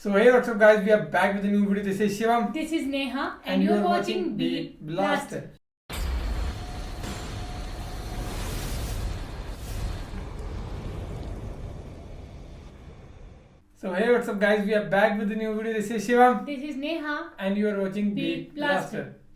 So hey, what's up guys, we are back with a new video. This is Shivam. This is Neha and you are watching Beat Blaster. So hey, what's up guys, we are back with a new video. This is Shivam This is Neha. and you are watching Beat Beat Blaster. Blaster.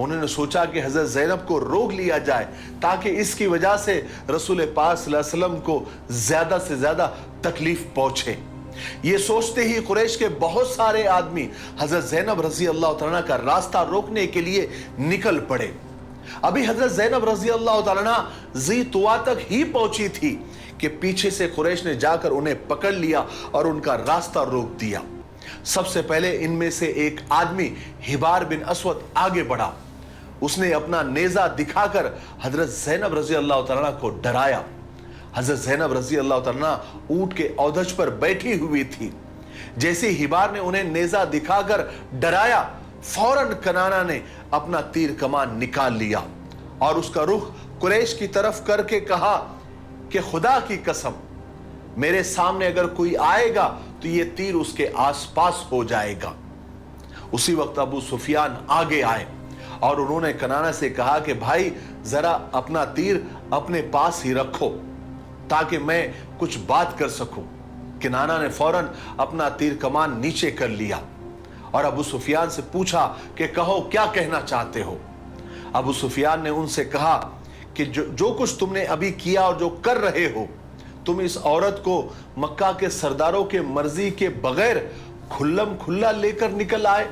انہوں نے سوچا کہ حضرت زینب کو روک لیا جائے تاکہ اس کی وجہ سے رسول پاک صلی اللہ علیہ وسلم کو زیادہ سے زیادہ تکلیف پہنچے۔ یہ سوچتے ہی قریش کے بہت سارے آدمی حضرت زینب رضی اللہ تعالیٰ کا راستہ روکنے کے لیے نکل پڑے۔ ابھی حضرت زینب رضی اللہ تعالیٰ ذی طوا تک ہی پہنچی تھی کہ پیچھے سے قریش نے جا کر انہیں پکڑ لیا اور ان کا راستہ روک دیا۔ سب سے پہلے ان میں سے ایک آدمی حبار بن اسود آگے بڑھا۔ اس نے اپنا نیزہ دکھا کر حضرت زینب رضی اللہ تعالیٰ کو ڈرایا۔ حضرت زینب رضی اللہ تعالیٰ اونٹ کے اودھج پر بیٹھی ہوئی تھی۔ جیسے حبار نے انہیں نیزہ دکھا کر ڈرایا، فوراً کنانہ نے اپنا تیر کمان نکال لیا اور اس کا رخ قریش کی طرف کر کے کہا کہ خدا کی قسم، میرے سامنے اگر کوئی آئے گا تو یہ تیر اس کے آس پاس ہو جائے گا۔ اسی وقت ابو سفیان آگے آئے اور انہوں نے کنانہ سے کہا کہ بھائی ذرا اپنا تیر اپنے پاس ہی رکھو تاکہ میں کچھ بات کر سکوں۔ کنانہ نے فوراً اپنا تیر کمان نیچے کر لیا اور ابو سفیان سے پوچھا کہ کہو کیا کہنا چاہتے ہو۔ ابو سفیان نے ان سے کہا کہ جو کچھ تم نے ابھی کیا اور جو کر رہے ہو، تم اس عورت کو مکہ کے سرداروں کے مرضی کے بغیر کھلم کھلا لے کر نکل آئے،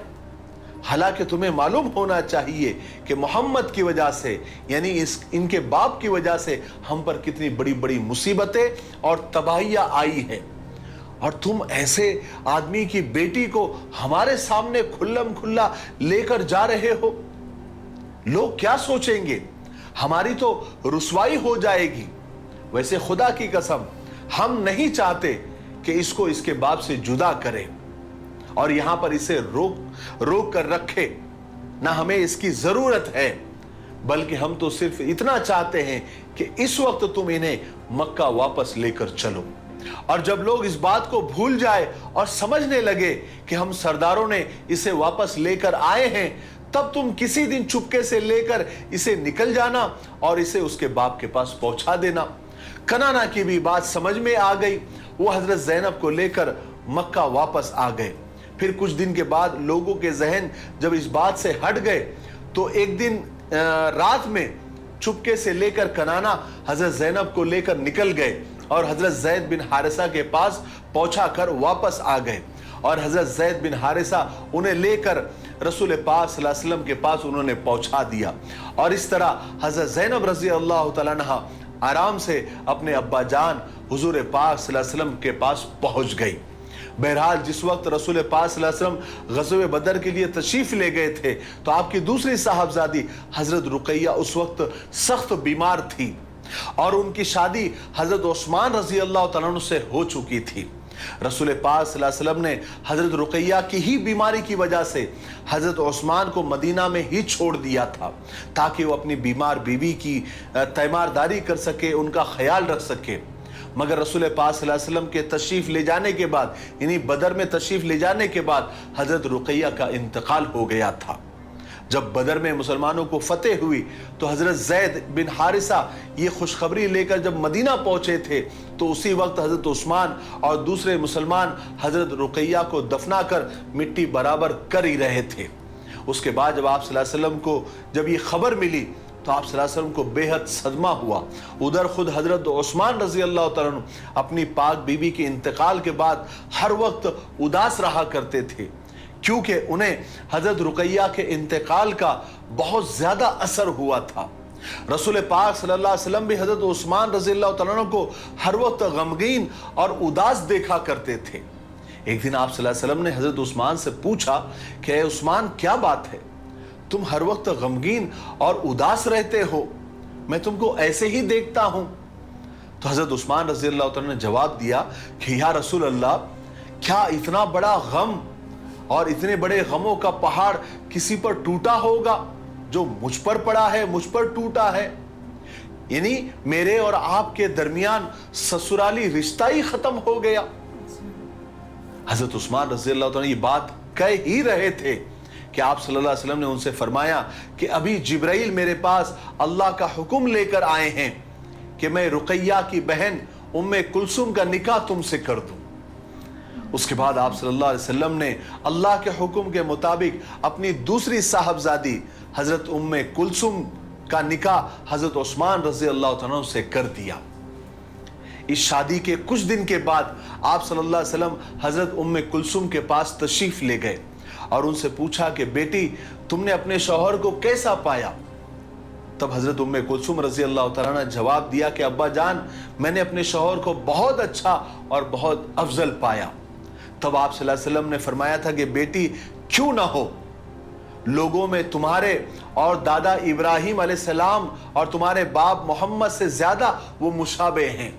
حالانکہ تمہیں معلوم ہونا چاہیے کہ محمد کی وجہ سے، یعنی ان کے باپ کی وجہ سے ہم پر کتنی بڑی بڑی مصیبتیں اور تباہیاں آئی ہیں، اور تم ایسے آدمی کی بیٹی کو ہمارے سامنے کھلم کھلا لے کر جا رہے ہو۔ لوگ کیا سوچیں گے؟ ہماری تو رسوائی ہو جائے گی۔ ویسے خدا کی قسم ہم نہیں چاہتے کہ اس کو اس کے باپ سے جدا کرے اور یہاں پر اسے روک کر رکھے، نہ ہمیں اس کی ضرورت ہے، بلکہ ہم تو صرف اتنا چاہتے ہیں کہ اس وقت تم انہیں مکہ واپس لے کر چلو۔ اور جب لوگ اس بات کو بھول جائے اور سمجھنے لگے کہ ہم سرداروں نے اسے واپس لے کر آئے ہیں، تب تم کسی دن چپکے سے لے کر اسے نکل جانا اور اسے اس کے باپ کے پاس پہنچا دینا۔ کنانہ کی بھی بات سمجھ میں آ گئی، وہ حضرت زینب کو لے کر مکہ واپس آ گئے۔ پھر کچھ دن کے بعد لوگوں کے ذہن جب اس بات سے ہٹ گئے تو ایک دن رات میں چپکے سے لے کر کنانہ حضرت زینب کو لے کر نکل گئے اور حضرت زید بن حارثہ کے پاس پہنچا کر واپس آ گئے، اور حضرت زید بن حارثہ انہیں لے کر رسول پاک صلی اللہ علیہ وسلم کے پاس انہوں نے پہنچا دیا، اور اس طرح حضرت زینب رضی اللہ تعالیٰ عنہا آرام سے اپنے ابا جان حضور پاک صلی اللہ علیہ وسلم کے پاس پہنچ گئی۔ بہرحال جس وقت رسول پاک صلی اللہ علیہ وسلم غزوہ بدر کے لیے تشریف لے گئے تھے تو آپ کی دوسری صاحبزادی حضرت رقیہ اس وقت سخت بیمار تھی، اور ان کی شادی حضرت عثمان رضی اللہ تعالیٰ عنہ سے ہو چکی تھی۔ رسول پاک صلی اللہ علیہ وسلم نے حضرت رقیہ کی ہی بیماری کی وجہ سے حضرت عثمان کو مدینہ میں ہی چھوڑ دیا تھا تاکہ وہ اپنی بیمار بیوی کی تیمارداری کر سکے، ان کا خیال رکھ سکے۔ مگر رسول پاک صلی اللہ علیہ وسلم کے تشریف لے جانے کے بعد، یعنی بدر میں تشریف لے جانے کے بعد حضرت رقیہ کا انتقال ہو گیا تھا۔ جب بدر میں مسلمانوں کو فتح ہوئی تو حضرت زید بن حارثہ یہ خوشخبری لے کر جب مدینہ پہنچے تھے تو اسی وقت حضرت عثمان اور دوسرے مسلمان حضرت رقیہ کو دفنا کر مٹی برابر کر ہی رہے تھے۔ اس کے بعد جب آپ صلی اللہ علیہ وسلم کو جب یہ خبر ملی تو آپ صلی اللہ علیہ وسلم کو بے حد صدمہ ہوا۔ ادھر خود حضرت عثمان رضی اللہ تعالیٰ عنہ اپنی پاک بیوی کے انتقال کے بعد ہر وقت اداس رہا کرتے تھے، کیونکہ انہیں حضرت رقیہ کے انتقال کا بہت زیادہ اثر ہوا تھا۔ رسول پاک صلی اللہ علیہ وسلم بھی حضرت عثمان رضی اللہ تعالیٰ عنہ کو ہر وقت غمگین اور اداس دیکھا کرتے تھے۔ ایک دن آپ صلی اللہ علیہ وسلم نے حضرت عثمان سے پوچھا کہ اے عثمان کیا بات ہے، تم ہر وقت غمگین اور اداس رہتے ہو، میں تم کو ایسے ہی دیکھتا ہوں۔ تو حضرت عثمان رضی اللہ تعالیٰ نے جواب دیا کہ یا رسول اللہ، کیا اتنا بڑا غم اور اتنے بڑے غموں کا پہاڑ کسی پر ٹوٹا ہوگا جو مجھ پر پڑا ہے، مجھ پر ٹوٹا ہے؟ یعنی میرے اور آپ کے درمیان سسرالی رشتہ ہی ختم ہو گیا۔ حضرت عثمان رضی اللہ تعالیٰ یہ بات کہہ ہی رہے تھے کہ آپ صلی اللہ علیہ وسلم نے ان سے فرمایا کہ ابھی جبرائیل میرے پاس اللہ کا حکم لے کر آئے ہیں کہ میں رقیہ کی بہن ام کلثوم کا نکاح تم سے کر دوں۔ اس کے بعد آپ صلی اللہ علیہ وسلم نے اللہ کے حکم کے مطابق اپنی دوسری صاحبزادی حضرت ام کلثوم کا نکاح حضرت عثمان رضی اللہ عنہ سے کر دیا۔ اس شادی کے کچھ دن کے بعد آپ صلی اللہ علیہ وسلم حضرت ام کلثوم کے پاس تشریف لے گئے اور ان سے پوچھا کہ بیٹی تم نے اپنے شوہر کو کیسا پایا؟ تب حضرت ام کلثوم رضی اللہ تعالیٰ نے جواب دیا کہ ابا جان میں نے اپنے شوہر کو بہت اچھا اور بہت افضل پایا۔ تب آپ صلی اللہ علیہ وسلم نے فرمایا تھا کہ بیٹی کیوں نہ ہو، لوگوں میں تمہارے اور دادا ابراہیم علیہ السلام اور تمہارے باپ محمد سے زیادہ وہ مشابہ ہیں۔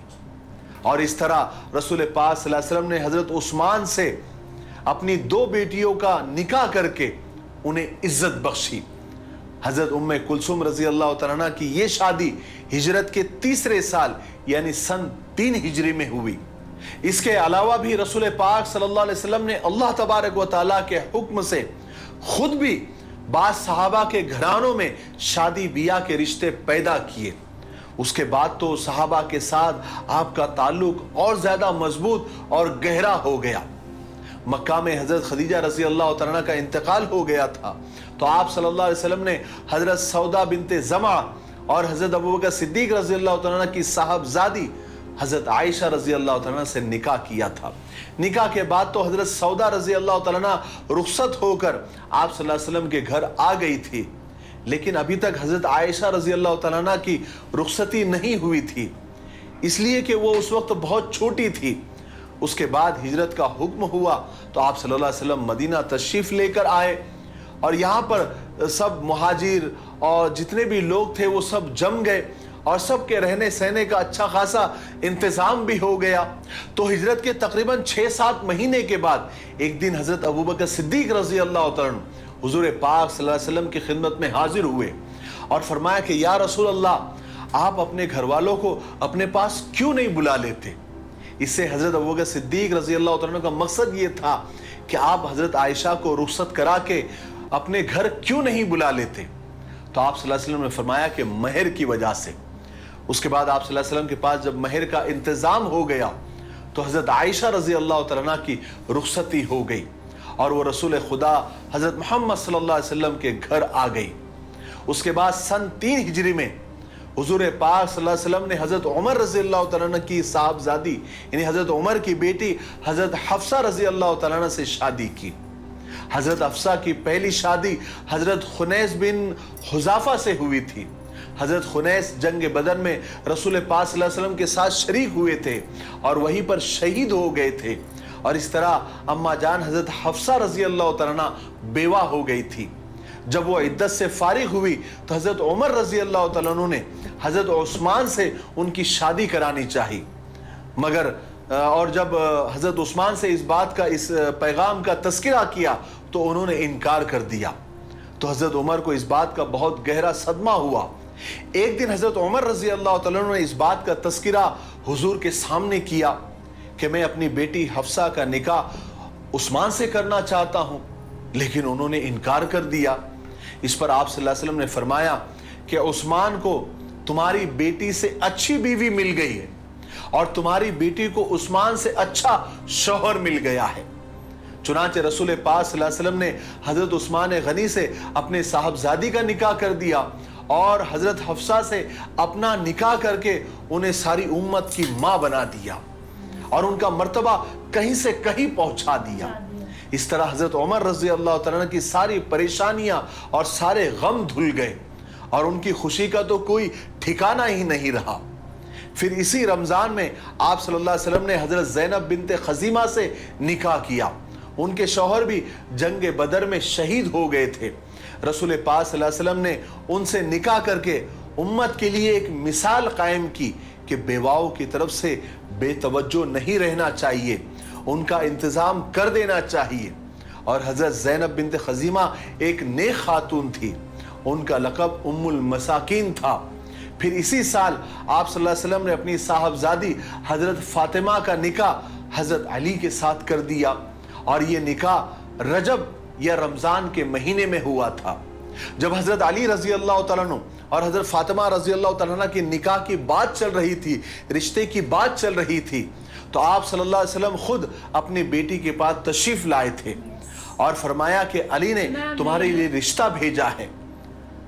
اور اس طرح رسول پاک صلی اللہ علیہ وسلم نے حضرت عثمان سے اپنی 2 بیٹیوں کا نکاح کر کے انہیں عزت بخشی۔ حضرت ام کلثوم رضی اللہ تعالیٰ کی یہ شادی ہجرت کے 3 سال یعنی سن 3 ہجری میں ہوئی۔ اس کے علاوہ بھی رسول پاک صلی اللہ علیہ وسلم نے اللہ تبارک و تعالیٰ کے حکم سے خود بھی بعض صحابہ کے گھرانوں میں شادی بیاہ کے رشتے پیدا کیے۔ اس کے بعد تو صحابہ کے ساتھ آپ کا تعلق اور زیادہ مضبوط اور گہرا ہو گیا۔ مکہ میں حضرت خدیجہ رضی اللہ تعالیٰ کا انتقال ہو گیا تھا تو آپ صلی اللہ علیہ وسلم نے حضرت سودا بنت زمعہ اور حضرت ابوبکر صدیق رضی اللہ تعالیٰ کی صاحبزادی حضرت عائشہ رضی اللہ تعالیٰ سے نکاح کیا تھا۔ نکاح کے بعد تو حضرت سودا رضی اللہ تعالیٰ رخصت ہو کر آپ صلی اللہ علیہ وسلم کے گھر آ گئی تھی، لیکن ابھی تک حضرت عائشہ رضی اللہ تعالیٰ کی رخصتی نہیں ہوئی تھی، اس لیے کہ وہ اس وقت بہت چھوٹی تھی۔ اس کے بعد ہجرت کا حکم ہوا تو آپ صلی اللہ علیہ وسلم مدینہ تشریف لے کر آئے اور یہاں پر سب مہاجر اور جتنے بھی لوگ تھے وہ سب جم گئے اور سب کے رہنے سہنے کا اچھا خاصا انتظام بھی ہو گیا۔ تو ہجرت کے تقریباً 6-7 مہینے کے بعد ایک دن حضرت ابوبکر صدیق رضی اللہ تعالیٰ حضور پاک صلی اللہ علیہ وسلم کی خدمت میں حاضر ہوئے اور فرمایا کہ یا رسول اللہ آپ اپنے گھر والوں کو اپنے پاس کیوں نہیں بلا لیتے؟ اس سے حضرت ابوبکر صدیق رضی اللہ تعالیٰ کا مقصد یہ تھا کہ آپ حضرت عائشہ کو رخصت کرا کے اپنے گھر کیوں نہیں بلا لیتے؟ تو آپ صلی اللہ علیہ وسلم نے فرمایا کہ مہر کی وجہ سے۔ اس کے بعد آپ صلی اللہ علیہ وسلم کے پاس جب مہر کا انتظام ہو گیا تو حضرت عائشہ رضی اللہ تعالیٰ کی رخصتی ہو گئی اور وہ رسول خدا حضرت محمد صلی اللہ علیہ وسلم کے گھر آ گئی۔ اس کے بعد سن 3 ہجری میں حضور پاک صلی اللہ علیہ وسلم نے حضرت عمر رضی اللہ تعالیٰ کی صاحبزادی یعنی حضرت عمر کی بیٹی حضرت حفصہ رضی اللہ تعالیٰ سے شادی کی۔ حضرت حفصہ کی پہلی شادی حضرت خنیس بن حذافہ سے ہوئی تھی۔ حضرت خنیس جنگ بدر میں رسول پاک صلی اللہ علیہ وسلم کے ساتھ شریک ہوئے تھے اور وہیں پر شہید ہو گئے تھے، اور اس طرح اما جان حضرت حفصہ رضی اللہ تعالیٰ بیوہ ہو گئی تھی۔ جب وہ عدت سے فارغ ہوئی تو حضرت عمر رضی اللہ تعالیٰ نے حضرت عثمان سے ان کی شادی کرانی چاہی، مگر اور جب حضرت عثمان سے اس بات کا اس پیغام کا تذکرہ کیا تو انہوں نے انکار کر دیا۔ تو حضرت عمر کو اس بات کا بہت گہرا صدمہ ہوا۔ ایک دن حضرت عمر رضی اللہ تعالیٰ نے اس بات کا تذکرہ حضور کے سامنے کیا کہ میں اپنی بیٹی حفصہ کا نکاح عثمان سے کرنا چاہتا ہوں، لیکن انہوں نے انکار کر دیا۔ اس پر آپ صلی اللہ علیہ وسلم نے فرمایا کہ عثمان کو تمہاری بیٹی سے اچھی بیوی مل گئی ہے اور تمہاری بیٹی کو عثمان سے اچھا شوہر مل گیا ہے۔ چنانچہ رسول پاک صلی اللہ علیہ وسلم نے حضرت عثمان غنی سے اپنے صاحبزادی کا نکاح کر دیا اور حضرت حفصہ سے اپنا نکاح کر کے انہیں ساری امت کی ماں بنا دیا اور ان کا مرتبہ کہیں سے کہیں پہنچا دیا۔ اس طرح حضرت عمر رضی اللہ تعالیٰ کی ساری پریشانیاں اور سارے غم دھل گئے اور ان کی خوشی کا تو کوئی ٹھکانہ ہی نہیں رہا۔ پھر اسی رمضان میں آپ صلی اللہ علیہ وسلم نے حضرت زینب بنت خزیمہ سے نکاح کیا۔ ان کے شوہر بھی جنگ بدر میں شہید ہو گئے تھے۔ رسول پاک صلی اللہ علیہ وسلم نے ان سے نکاح کر کے امت کے لیے ایک مثال قائم کی کہ بیواؤں کی طرف سے بے توجہ نہیں رہنا چاہیے، ان کا انتظام کر دینا چاہیے۔ اور حضرت زینب بنت خزیمہ ایک نیک خاتون تھی، ان کا لقب ام المساکین تھا۔ پھر اسی سال آپ صلی اللہ علیہ وسلم نے اپنی صاحبزادی حضرت فاطمہ کا نکاح حضرت علی کے ساتھ کر دیا، اور یہ نکاح رجب یا رمضان کے مہینے میں ہوا تھا۔ جب حضرت علی رضی اللہ تعالیٰ عنہ اور حضرت فاطمہ رضی اللہ تعالیٰ عنہ کی نکاح کی بات چل رہی تھی، رشتے کی بات چل رہی تھی، تو آپ صلی اللہ علیہ وسلم خود اپنی بیٹی کے پاس تشریف لائے تھے اور فرمایا کہ علی نے تمہارے لیے رشتہ بھیجا ہے۔